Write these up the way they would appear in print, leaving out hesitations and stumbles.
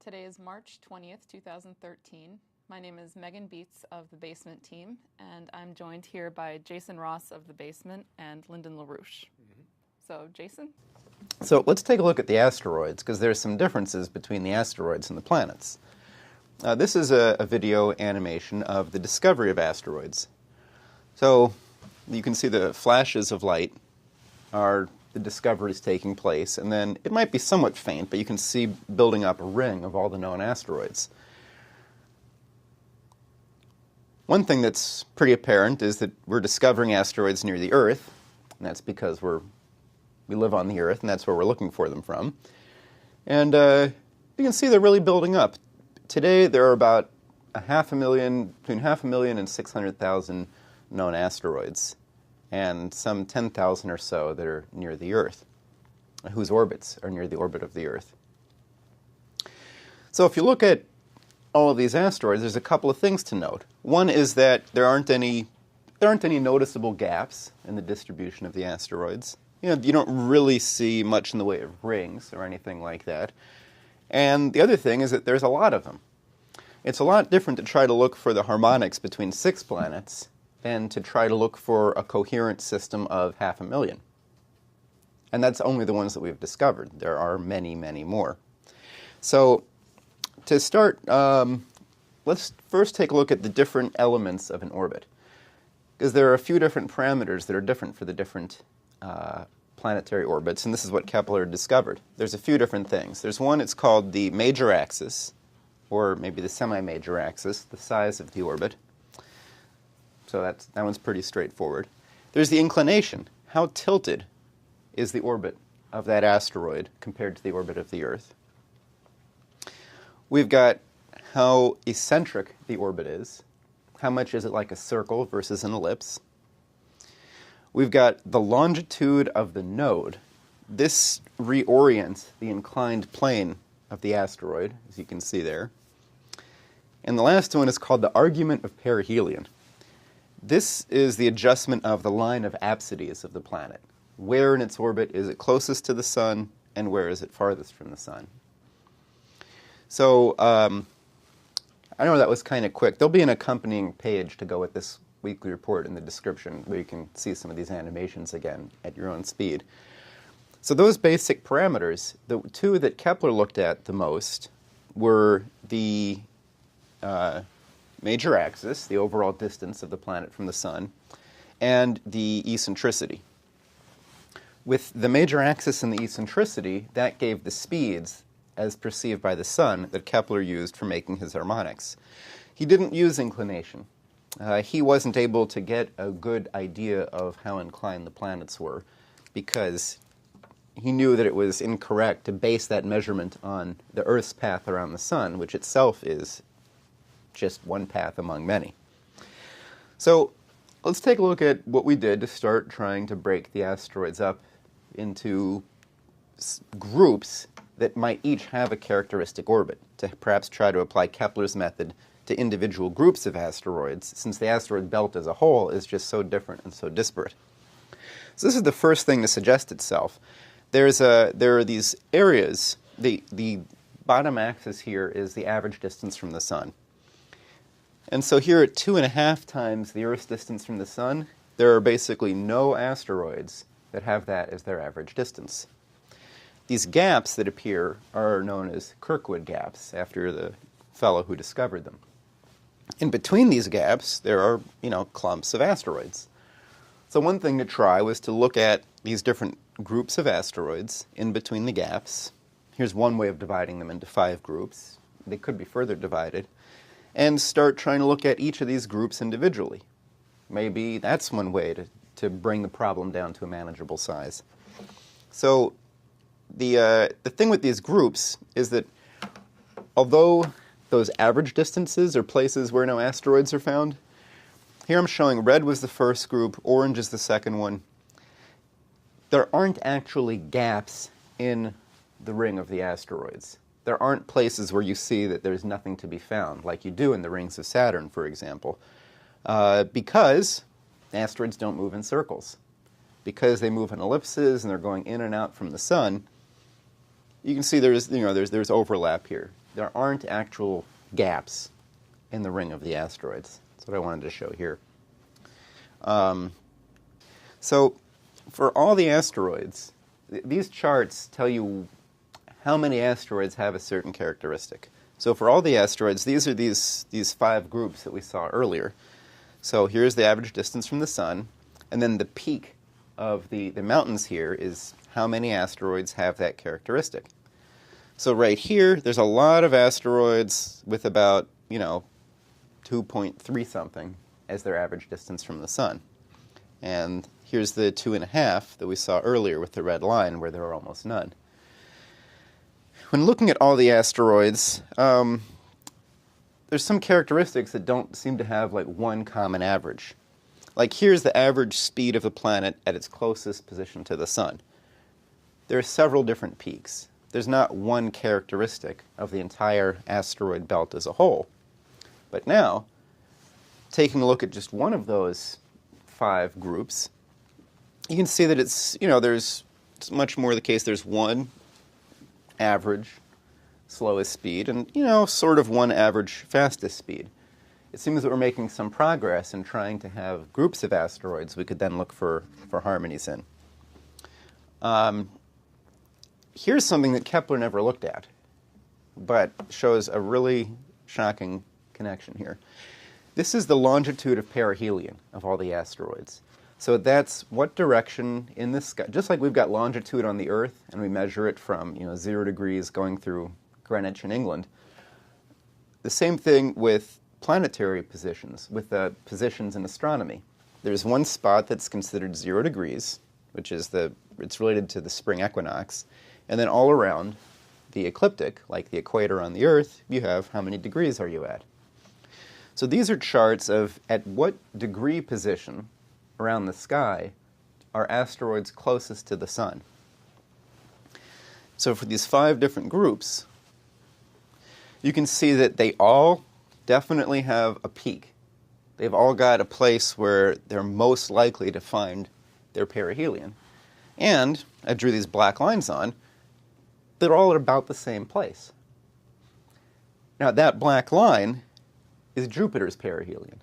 Today is March 20th, 2013. My name is Megan Beets of the Basement team, and I'm joined here by Jason Ross of the Basement and Lyndon LaRouche. So, Jason? So let's take a look at the asteroids, because there's some differences between the asteroids and the planets. This is a video animation of the discovery of asteroids. So you can see the flashes of light are the discoveries taking place, and then it might be somewhat faint, but you can see building up a ring of all the known asteroids. One thing that's pretty apparent is that we're discovering asteroids near the Earth, and that's because we live on the Earth, and that's where we're looking for them from. And you can see they're really building up. Today, there are about between 500,000 and 600,000 known asteroids, and some 10,000 or so that are near the Earth, whose orbits are near the orbit of the Earth. So if you look at all of these asteroids, there's a couple of things to note. One is that there aren't any noticeable gaps in the distribution of the asteroids. You don't really see much in the way of rings or anything like that. And the other thing is that there's a lot of them. It's a lot different to try to look for the harmonics between 6 planets than to try to look for a coherent system of 500,000. And that's only the ones that we've discovered. There are many, many more. So to start, let's first take a look at the different elements of an orbit, because there are a few different parameters that are different for the different planetary orbits, and this is what Kepler discovered. There's a few different things. There's one, it's called the major axis, or maybe the semi-major axis, the size of the orbit. So that one's pretty straightforward. There's the inclination. How tilted is the orbit of that asteroid compared to the orbit of the Earth? We've got how eccentric the orbit is. How much is it like a circle versus an ellipse? We've got the longitude of the node. This reorients the inclined plane of the asteroid, as you can see there. And the last one is called the argument of perihelion. This is the adjustment of the line of apsides of the planet. Where in its orbit is it closest to the Sun, and where is it farthest from the Sun? So I know that was kind of quick. There'll be an accompanying page to go with this weekly report in the description where you can see some of these animations again at your own speed. So those basic parameters, the two that Kepler looked at the most were the major axis, the overall distance of the planet from the Sun, and the eccentricity. With the major axis and the eccentricity, that gave the speeds as perceived by the Sun that Kepler used for making his harmonics. He didn't use inclination. He wasn't able to get a good idea of how inclined the planets were because he knew that it was incorrect to base that measurement on the Earth's path around the Sun, which itself is just one path among many. So let's take a look at what we did to start trying to break the asteroids up into groups that might each have a characteristic orbit, to perhaps try to apply Kepler's method to individual groups of asteroids, since the asteroid belt as a whole is just so different and so disparate. So this is the first thing to suggest itself. There are these areas. The bottom axis here is the average distance from the Sun. And so here at 2.5 times the Earth's distance from the Sun, there are basically no asteroids that have that as their average distance. These gaps that appear are known as Kirkwood gaps, after the fellow who discovered them. In between these gaps, there are, clumps of asteroids. So one thing to try was to look at these different groups of asteroids in between the gaps. Here's one way of dividing them into 5 groups. They could be further divided. And start trying to look at each of these groups individually. Maybe that's one way to bring the problem down to a manageable size. So the thing with these groups is that although those average distances are places where no asteroids are found, here I'm showing red was the first group, orange is the second one. There aren't actually gaps in the ring of the asteroids. There aren't places where you see that there's nothing to be found, like you do in the rings of Saturn, for example, because asteroids don't move in circles. Because they move in ellipses and they're going in and out from the Sun, you can see there's overlap here. there aren't actual gaps in the ring of the asteroids. That's what I wanted to show here. So for all the asteroids, these charts tell you how many asteroids have a certain characteristic. So for all the asteroids, these are these 5 groups that we saw earlier. So here's the average distance from the sun, and then the peak of the mountains here is how many asteroids have that characteristic. So right here, there's a lot of asteroids with about, 2.3 something as their average distance from the sun. And here's the 2.5 that we saw earlier with the red line, where there are almost none. When looking at all the asteroids, there's some characteristics that don't seem to have like one common average. Like here's the average speed of the planet at its closest position to the sun. There are several different peaks. There's not one characteristic of the entire asteroid belt as a whole. But now, taking a look at just one of those 5 groups, you can see that it's much more the case. There's one average slowest speed and, sort of one average fastest speed. It seems that we're making some progress in trying to have groups of asteroids we could then look for harmonies in. Here's something that Kepler never looked at, but shows a really shocking connection here. This is the longitude of perihelion of all the asteroids. So that's what direction in the sky, just like we've got longitude on the Earth, and we measure it from 0 degrees going through Greenwich in England. The same thing with planetary positions, with the positions in astronomy. There's one spot that's considered 0 degrees, which is it's related to the spring equinox, and then all around the ecliptic, like the equator on the Earth, you have how many degrees are you at. So these are charts of at what degree position around the sky are asteroids closest to the sun. So for these 5 different groups, you can see that they all definitely have a peak. They've all got a place where they're most likely to find their perihelion. And I drew these black lines on. They're all at about the same place. Now that black line is Jupiter's perihelion.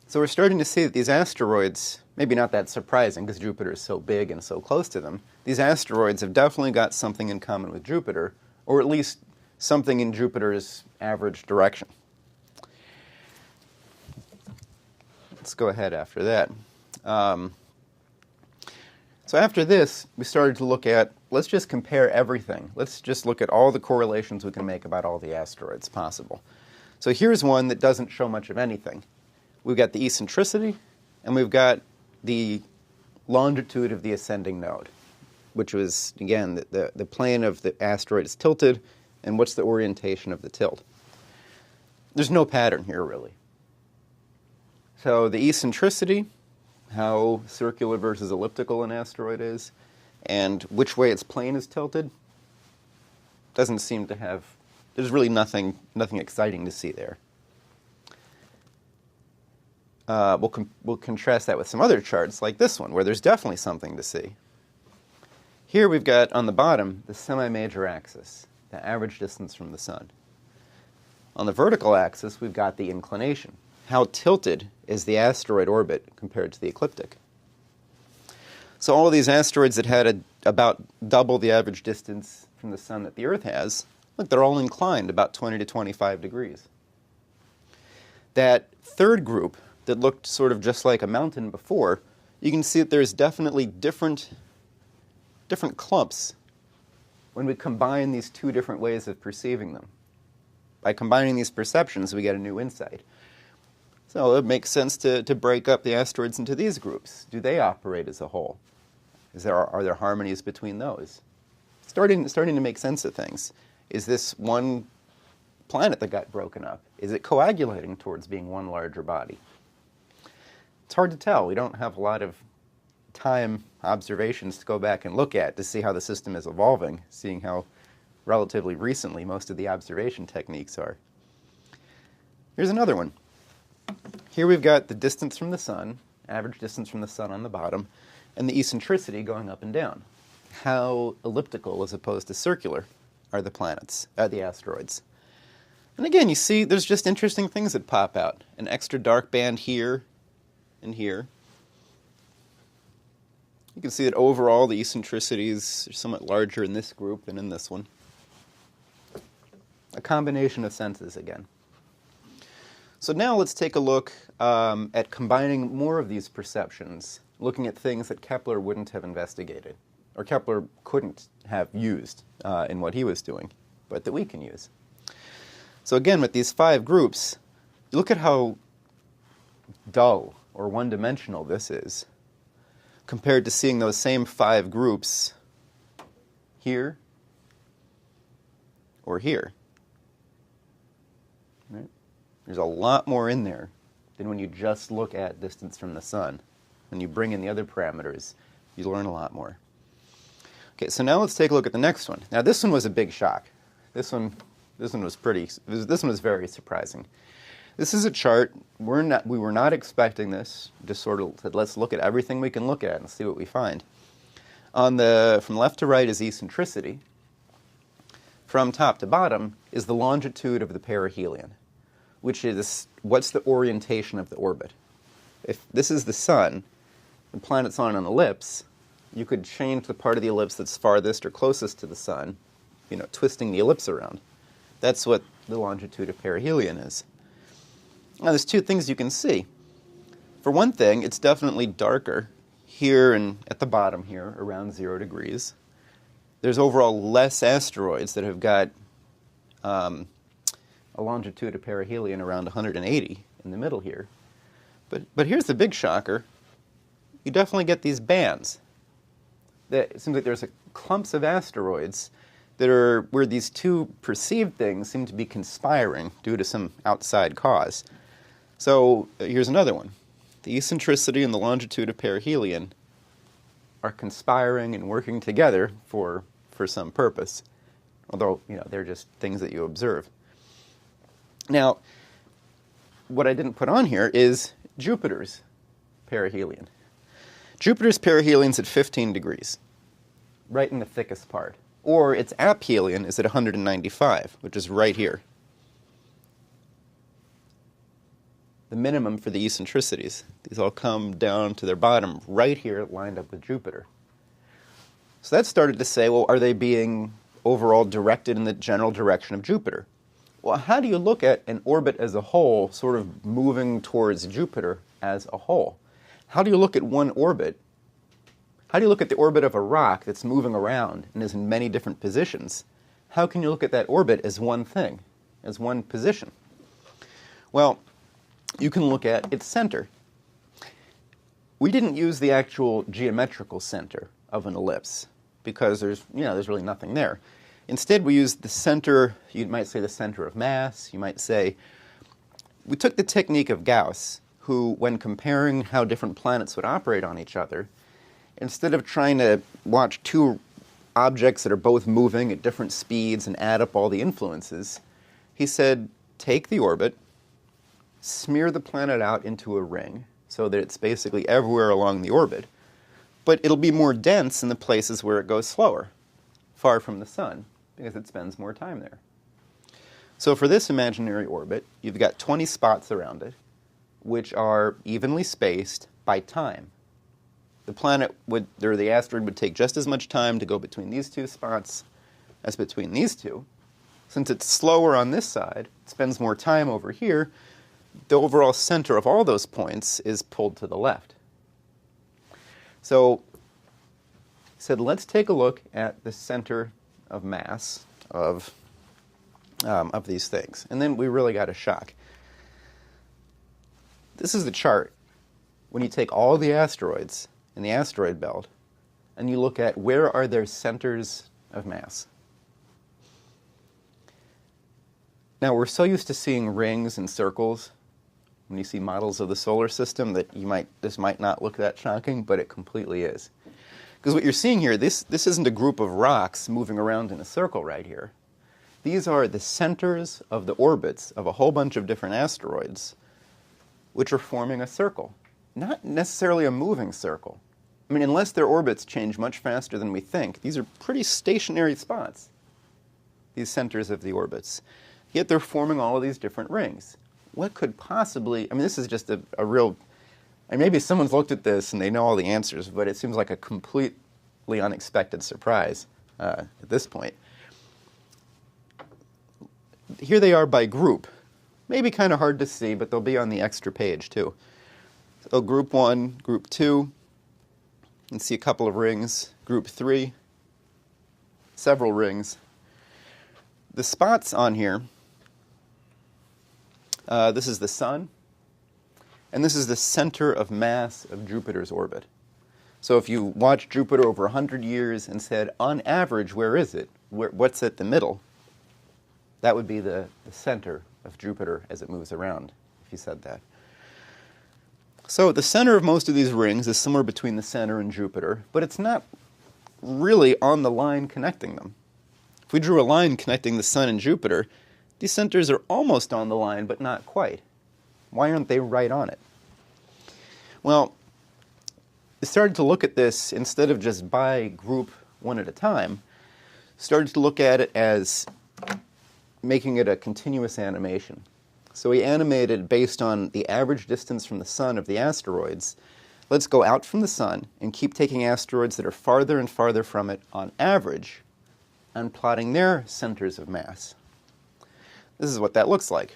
So we're starting to see that these asteroids, maybe not that surprising because Jupiter is so big and so close to them, these asteroids have definitely got something in common with Jupiter, or at least something in Jupiter's average direction. Let's go ahead after that. So after this, we started to look at, let's just compare everything. Let's just look at all the correlations we can make about all the asteroids possible. So here's one that doesn't show much of anything. We've got the eccentricity, and we've got the longitude of the ascending node, which was, again, the plane of the asteroid is tilted, and what's the orientation of the tilt. There's no pattern here, really. So the eccentricity, how circular versus elliptical an asteroid is, and which way its plane is tilted, doesn't seem to have, there's really nothing exciting to see there. We'll contrast that with some other charts like this one, where there's definitely something to see. Here we've got, on the bottom, the semi-major axis, the average distance from the sun. On the vertical axis, we've got the inclination. How tilted is the asteroid orbit compared to the ecliptic? So all of these asteroids that had about double the average distance from the sun that the Earth has, look, they're all inclined about 20 to 25 degrees. That third group that looked sort of just like a mountain before, you can see that there's definitely different clumps when we combine these 2 different ways of perceiving them. By combining these perceptions, we get a new insight. So it makes sense to break up the asteroids into these groups. Do they operate as a whole? Are there harmonies between those? Starting to make sense of things. Is this one planet that got broken up? Is it coagulating towards being one larger body? It's hard to tell. We don't have a lot of time observations to go back and look at to see how the system is evolving, seeing how relatively recently most of the observation techniques are. Here's another one. Here we've got the distance from the sun, average distance from the sun on the bottom, and the eccentricity going up and down. How elliptical as opposed to circular are the planets, the asteroids. And again, you see there's just interesting things that pop out. An extra dark band here and here. You can see that overall the eccentricities are somewhat larger in this group than in this one. A combination of senses again. So now let's take a look at combining more of these perceptions, looking at things that Kepler wouldn't have investigated, or Kepler couldn't have used in what he was doing, but that we can use. So again, with these 5 groups, you look at how dull or one-dimensional this is compared to seeing those same 5 groups here or here. Right? There's a lot more in there than when you just look at distance from the sun. When you bring in the other parameters, you learn a lot more. Okay, so now let's take a look at the next one. Now this one was a big shock. This one was very surprising. This is a chart. We were not expecting this. Just sort of said, let's look at everything we can look at and see what we find. From left to right is eccentricity. From top to bottom is the longitude of the perihelion, which is what's the orientation of the orbit. If this is the sun, the planet's on an ellipse, you could change the part of the ellipse that's farthest or closest to the sun, twisting the ellipse around. That's what the longitude of perihelion is. Now, there's 2 things you can see. For one thing, it's definitely darker here and at the bottom here, around 0 degrees. There's overall less asteroids that have got a longitude of perihelion around 180 in the middle here. But here's the big shocker. You definitely get these bands. It seems like there's clumps of asteroids that are where these 2 perceived things seem to be conspiring due to some outside cause. So here's another one. The eccentricity and the longitude of perihelion are conspiring and working together for some purpose, although they're just things that you observe. Now, what I didn't put on here is Jupiter's perihelion. Jupiter's perihelion's at 15 degrees, right in the thickest part. Or its aphelion is at 195, which is right here. The minimum for the eccentricities. These all come down to their bottom right here, lined up with Jupiter. So that started to say, well, are they being overall directed in the general direction of Jupiter? Well, how do you look at an orbit as a whole sort of moving towards Jupiter as a whole? How do you look at one orbit? How do you look at the orbit of a rock that's moving around and is in many different positions? How can you look at that orbit as one thing, as one position? Well, you can look at its center. We didn't use the actual geometrical center of an ellipse because there's really nothing there. Instead, we used the center, you might say the center of mass, you might say, we took the technique of Gauss, who, when comparing how different planets would operate on each other, instead of trying to watch 2 objects that are both moving at different speeds and add up all the influences, he said, take the orbit, smear the planet out into a ring so that it's basically everywhere along the orbit, but it'll be more dense in the places where it goes slower, far from the sun, because it spends more time there. So for this imaginary orbit, you've got 20 spots around it, which are evenly spaced by time. The asteroid would take just as much time to go between these 2 spots as between these 2. Since it's slower on this side, it spends more time over here, the overall center of all those points is pulled to the left. So he said, let's take a look at the center of mass of these things. And then we really got a shock. This is the chart when you take all the asteroids in the asteroid belt and you look at where are their centers of mass. Now, we're so used to seeing rings and circles when you see models of the solar system that this might not look that shocking, but it completely is. Because what you're seeing here, this isn't a group of rocks moving around in a circle right here. These are the centers of the orbits of a whole bunch of different asteroids, which are forming a circle. Not necessarily a moving circle. I mean, unless their orbits change much faster than we think, these are pretty stationary spots. these centers of the orbits. Yet they're forming all of these different rings. What could possibly, I mean, this is just a real, and maybe someone's looked at this and they know all the answers, but it seems like a completely unexpected surprise at this point. Here they are by group. Maybe kind of hard to see, but they'll be on the extra page too. So group 1, group 2, you can see a couple of rings. Group 3, several rings. The spots on here, this is the Sun, and this is the center of mass of Jupiter's orbit. So if you watch Jupiter over 100 years and said, on average, where is it? What's at the middle? That would be the center of Jupiter as it moves around, if you said that. So the center of most of these rings is somewhere between the center and Jupiter, but it's not really on the line connecting them. If we drew a line connecting the Sun and Jupiter, these centers are almost on the line, but not quite. Why aren't they right on it? Well, I started to look at this instead of just by group one at a time, started to look at it as making it a continuous animation. So we animated based on the average distance from the Sun of the asteroids. Let's go out from the Sun and keep taking asteroids that are farther and farther from it on average and plotting their centers of mass. This is what that looks like.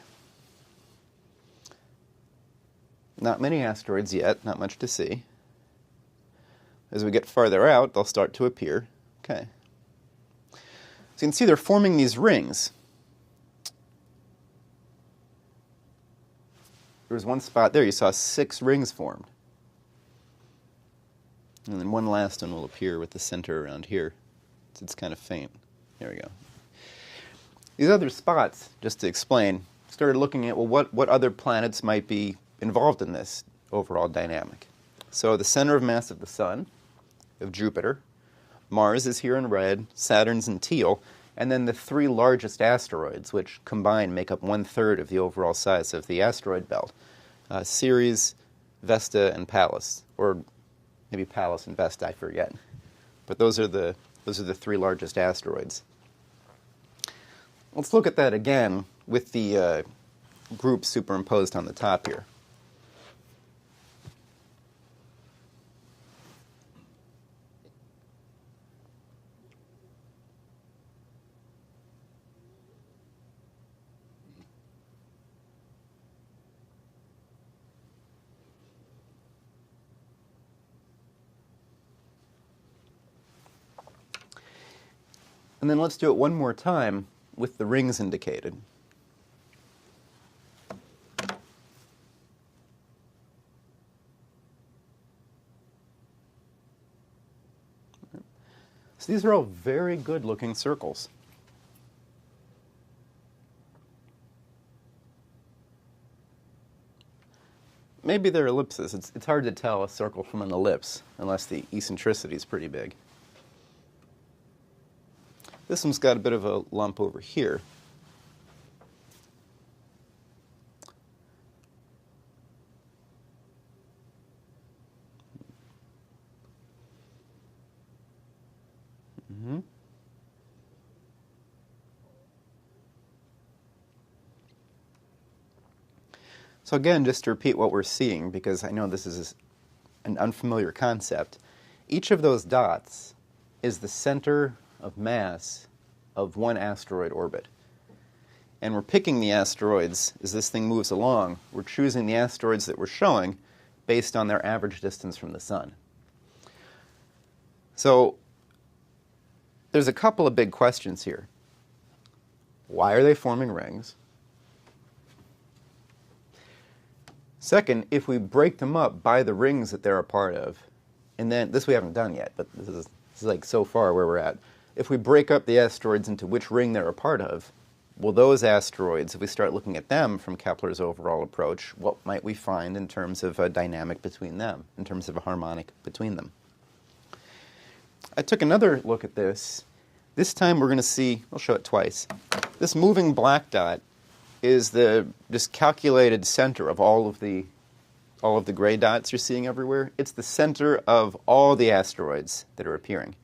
Not many asteroids yet, not much to see. As we get farther out, they'll start to appear. Okay. So you can see they're forming these rings. There was one spot there, you saw 6 rings formed. And then one last one will appear with the center around here. It's kind of faint. There we go. These other spots, just to explain, started looking at, well, what other planets might be involved in this overall dynamic. So the center of mass of the Sun, of Jupiter, Mars is here in red, Saturn's in teal, and then the 3 largest asteroids, which combined make up 1/3 of the overall size of the asteroid belt. Ceres, Vesta, and Pallas, or maybe Pallas and Vesta, I forget. But those are the 3 largest asteroids. Let's look at that again with the group superimposed on the top here. And then let's do it one more time with the rings indicated. So these are all very good looking circles. Maybe they're ellipses. It's hard to tell a circle from an ellipse unless the eccentricity is pretty big. This one's got a bit of a lump over here. So again, just to repeat what we're seeing, because I know this is an unfamiliar concept, each of those dots is the center of mass of one asteroid orbit. And we're picking the asteroids as this thing moves along. We're choosing the asteroids that we're showing based on their average distance from the Sun. So there's a couple of big questions here. Why are they forming rings? Second, if we break them up by the rings that they're a part of, and then, this we haven't done yet, but this is like so far where we're at. If we break up the asteroids into which ring they're a part of, well, those asteroids, if we start looking at them from Kepler's overall approach, what might we find in terms of a dynamic between them, in terms of a harmonic between them? I took another look at this. This time we're going to see, I'll show it twice. This moving black dot is the just calculated center of all of the gray dots you're seeing everywhere. It's the center of all the asteroids that are appearing.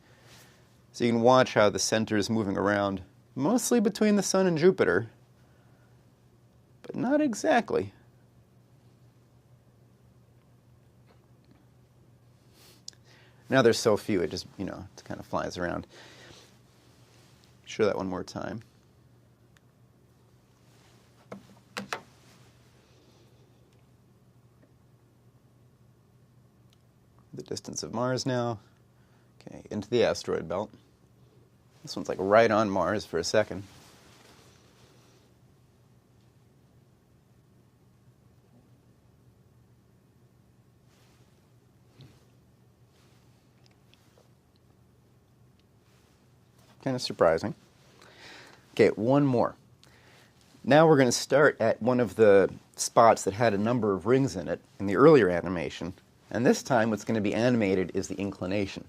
So you can watch how the center is moving around mostly between the Sun and Jupiter, but not exactly. Now there's so few, it just, it kind of flies around. Show that one more time. The distance of Mars now. Okay, into the asteroid belt. This one's like right on Mars for a second. Kind of surprising. Okay, one more. Now we're going to start at one of the spots that had a number of rings in it in the earlier animation. And this time what's going to be animated is the inclination.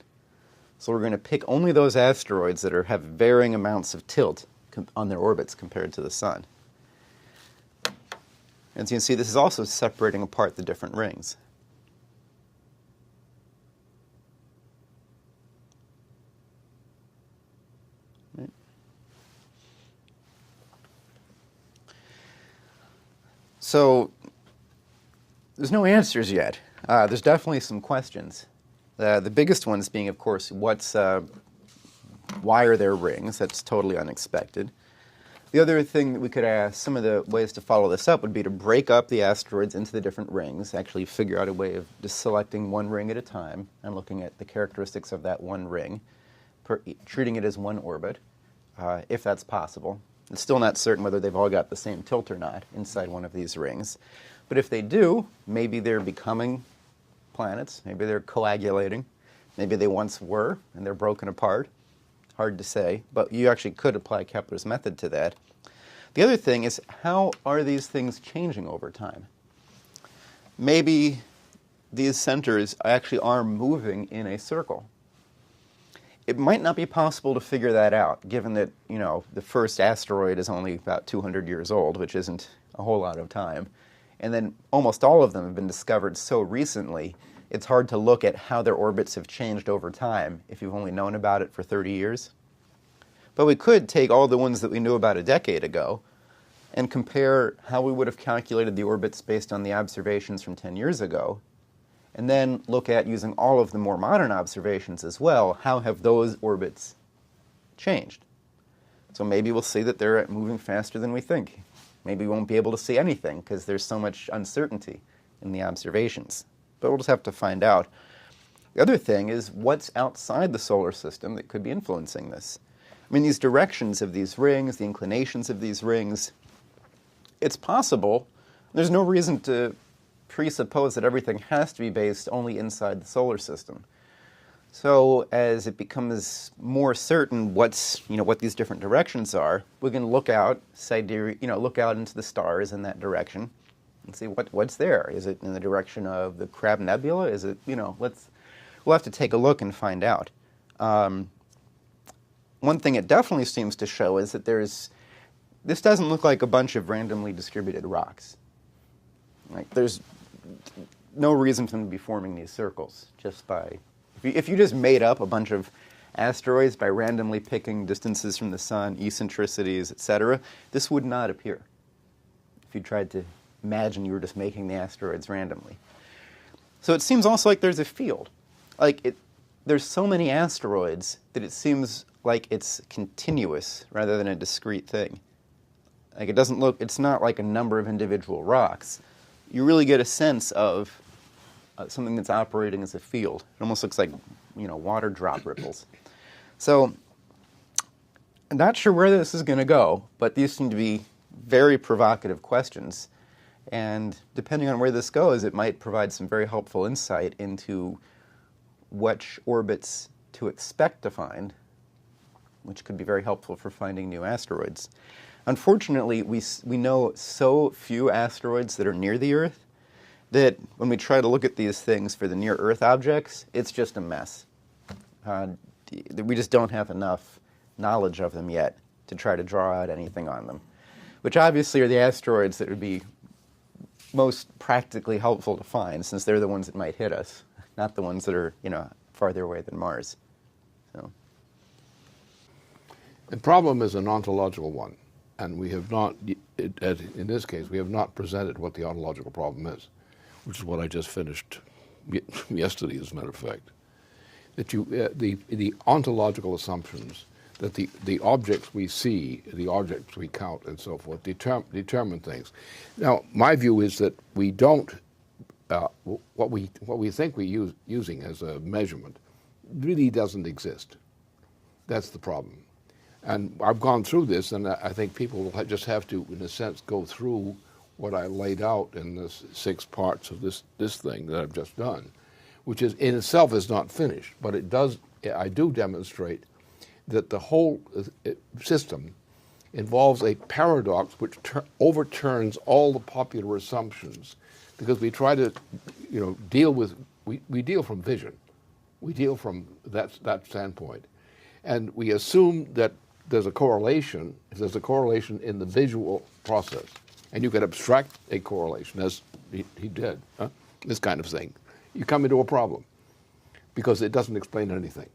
So we're going to pick only those asteroids that have varying amounts of tilt on their orbits compared to the Sun. As you can see, this is also separating apart the different rings. Right. So there's no answers yet. There's definitely some questions. The biggest ones being, of course, why are there rings? That's totally unexpected. The other thing that we could ask, some of the ways to follow this up would be to break up the asteroids into the different rings, actually figure out a way of just selecting one ring at a time and looking at the characteristics of that one ring, treating it as one orbit, if that's possible. It's still not certain whether they've all got the same tilt or not inside one of these rings. But if they do, maybe they're becoming planets. Maybe they're coagulating. Maybe they once were, and they're broken apart. Hard to say, but you actually could apply Kepler's method to that. The other thing is, how are these things changing over time? Maybe these centers actually are moving in a circle. It might not be possible to figure that out, given that, the first asteroid is only about 200 years old, which isn't a whole lot of time. And then almost all of them have been discovered so recently, it's hard to look at how their orbits have changed over time if you've only known about it for 30 years. But we could take all the ones that we knew about a decade ago and compare how we would have calculated the orbits based on the observations from 10 years ago, and then look at, using all of the more modern observations as well, how have those orbits changed. So maybe we'll see that they're moving faster than we think. Maybe we won't be able to see anything because there's so much uncertainty in the observations. But we'll just have to find out. The other thing is what's outside the solar system that could be influencing this. I mean, these directions of these rings, the inclinations of these rings, it's possible. There's no reason to presuppose that everything has to be based only inside the solar system. So as it becomes more certain what these different directions are, we can look out, look out into the stars in that direction and see what's there. Is it in the direction of the Crab Nebula? Is it, we'll have to take a look and find out. One thing it definitely seems to show is that this doesn't look like a bunch of randomly distributed rocks. Right? There's no reason for them to be forming these circles just by... If you just made up a bunch of asteroids by randomly picking distances from the Sun, eccentricities, etc., this would not appear if you tried to imagine you were just making the asteroids randomly. So it seems also like there's a field. There's so many asteroids that it seems like it's continuous rather than a discrete thing. It's not like a number of individual rocks. You really get a sense of something that's operating as a field. It almost looks like, water drop ripples. So I'm not sure where this is going to go, but these seem to be very provocative questions. And depending on where this goes, it might provide some very helpful insight into which orbits to expect to find, which could be very helpful for finding new asteroids. Unfortunately, we know so few asteroids that are near the Earth that when we try to look at these things for the near-Earth objects, it's just a mess. We just don't have enough knowledge of them yet to try to draw out anything on them, which obviously are the asteroids that would be most practically helpful to find, since they're the ones that might hit us, not the ones that are, farther away than Mars. So. The problem is an ontological one, and we have not, in this case, we have not presented what the ontological problem is, which is what I just finished yesterday, as a matter of fact. That the ontological assumptions that the objects we see, the objects we count, and so forth, determine things. Now, my view is that we don't, what we think we're using as a measurement really doesn't exist. That's the problem. And I've gone through this, and I think people will just have to, in a sense, go through what I laid out in the 6 parts of this thing that I've just done, which is in itself is not finished, but it does. I do demonstrate that the whole system involves a paradox which overturns all the popular assumptions, because we try to, deal with we deal from vision, we deal from that standpoint, and we assume that there's a correlation. If there's a correlation in the visual process, and you can abstract a correlation, as he did, this kind of thing, you come into a problem because it doesn't explain anything.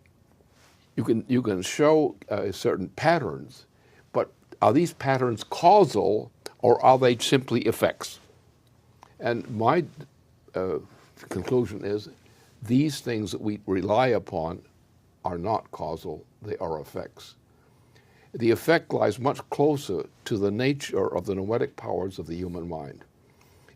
You can show certain patterns, but are these patterns causal or are they simply effects? And my conclusion is these things that we rely upon are not causal, they are effects. The effect lies much closer to the nature of the noetic powers of the human mind.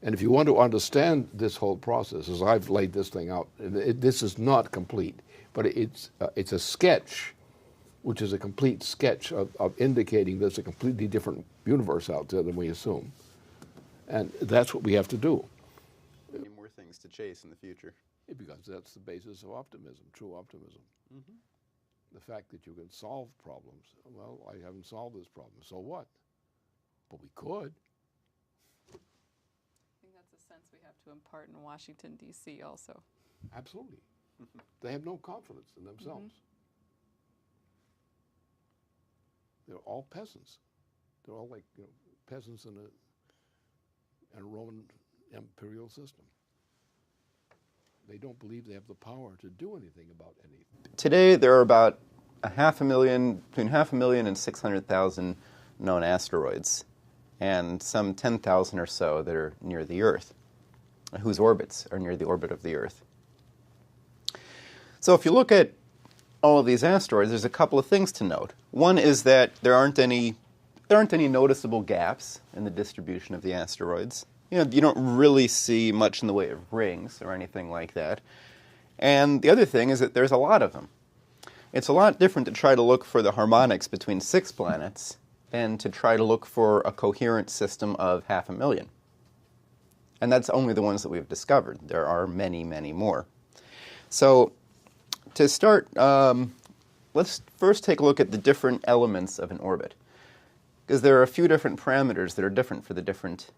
And if you want to understand this whole process, as I've laid this thing out, this is not complete, but it's a sketch, which is a complete sketch of indicating there's a completely different universe out there than we assume. And that's what we have to do. Many more things to chase in the future. Because that's the basis of optimism, true optimism. Mm-hmm. The fact that you can solve problems. Well, I haven't solved this problem, so what? But we could. I think that's a sense we have to impart in Washington, D.C. also. Absolutely. They have no confidence in themselves. Mm-hmm. They're all peasants. They're all like peasants in a Roman imperial system. They don't believe they have the power to do anything about anything. Today, there are about between 500,000 and 600,000 known asteroids, and some 10,000 or so that are near the Earth, whose orbits are near the orbit of the Earth. So if you look at all of these asteroids, there's a couple of things to note. One is that there aren't any noticeable gaps in the distribution of the asteroids. You don't really see much in the way of rings or anything like that. And the other thing is that there's a lot of them. It's a lot different to try to look for the harmonics between 6 planets than to try to look for a coherent system of 500,000. And that's only the ones that we've discovered. There are many, many more. So to start, let's first take a look at the different elements of an orbit, because there are a few different parameters that are different for the different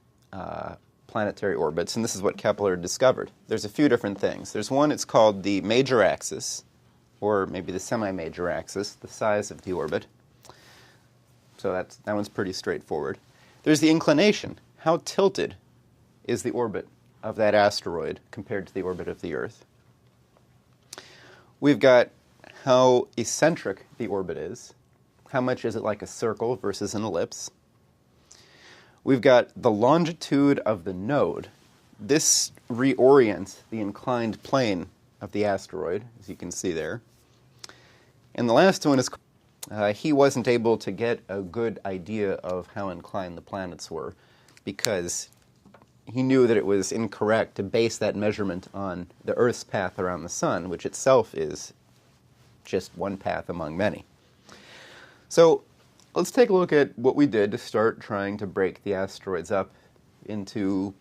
planetary orbits, and this is what Kepler discovered. There's a few different things. There's one, it's called the major axis, or maybe the semi-major axis, the size of the orbit. So that one's pretty straightforward. There's the inclination. How tilted is the orbit of that asteroid compared to the orbit of the Earth? We've got how eccentric the orbit is. How much is it like a circle versus an ellipse? We've got the longitude of the node. This reorients the inclined plane of the asteroid, as you can see there. And the last one is, he wasn't able to get a good idea of how inclined the planets were, because he knew that it was incorrect to base that measurement on the Earth's path around the Sun, which itself is just one path among many. So let's take a look at what we did to start trying to break the asteroids up into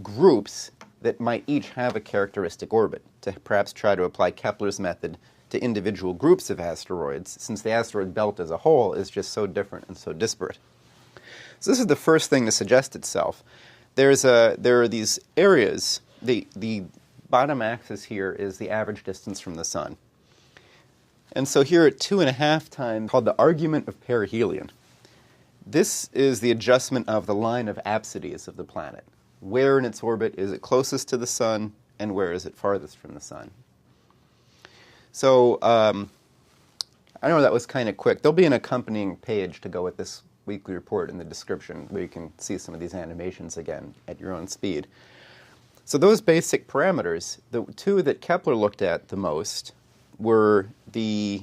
groups that might each have a characteristic orbit, to perhaps try to apply Kepler's method to individual groups of asteroids, since the asteroid belt as a whole is just so different and so disparate. So this is the first thing to suggest itself. There are these areas. The bottom axis here is the average distance from the Sun. And so here at 2.5 times, called the argument of perihelion. This is the adjustment of the line of apsides of the planet. Where in its orbit is it closest to the Sun, and where is it farthest from the Sun? So I know that was kind of quick. There'll be an accompanying page to go with this weekly report in the description where you can see some of these animations again at your own speed. So those basic parameters, the two that Kepler looked at the most were the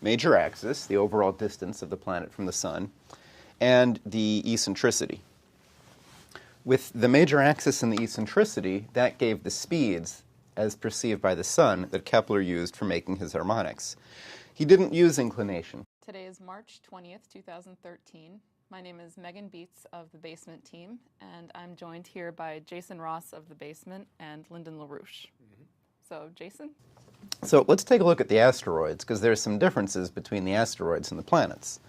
major axis, the overall distance of the planet from the sun, and the eccentricity. With the major axis and the eccentricity, that gave the speeds as perceived by the sun that Kepler used for making his harmonics. He didn't use inclination. Today is March 20th, 2013. My name is Megan Beets of the Basement team, and I'm joined here by Jason Ross of the Basement and Lyndon LaRouche. So, Jason? So let's take a look at the asteroids, because there's some differences between the asteroids and the planets.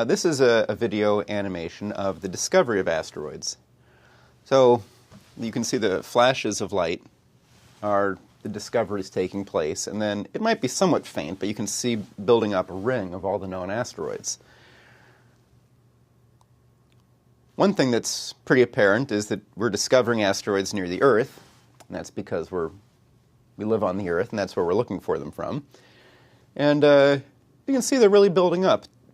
This is a video animation of the discovery of asteroids. So you can see the flashes of light are the discoveries taking place, and then it might be somewhat faint, but you can see building up a ring of all the known asteroids. One thing that's pretty apparent is that we're discovering asteroids near the Earth, and that's because we live on the Earth, and that's where we're looking for them from. And you can see they're really building up.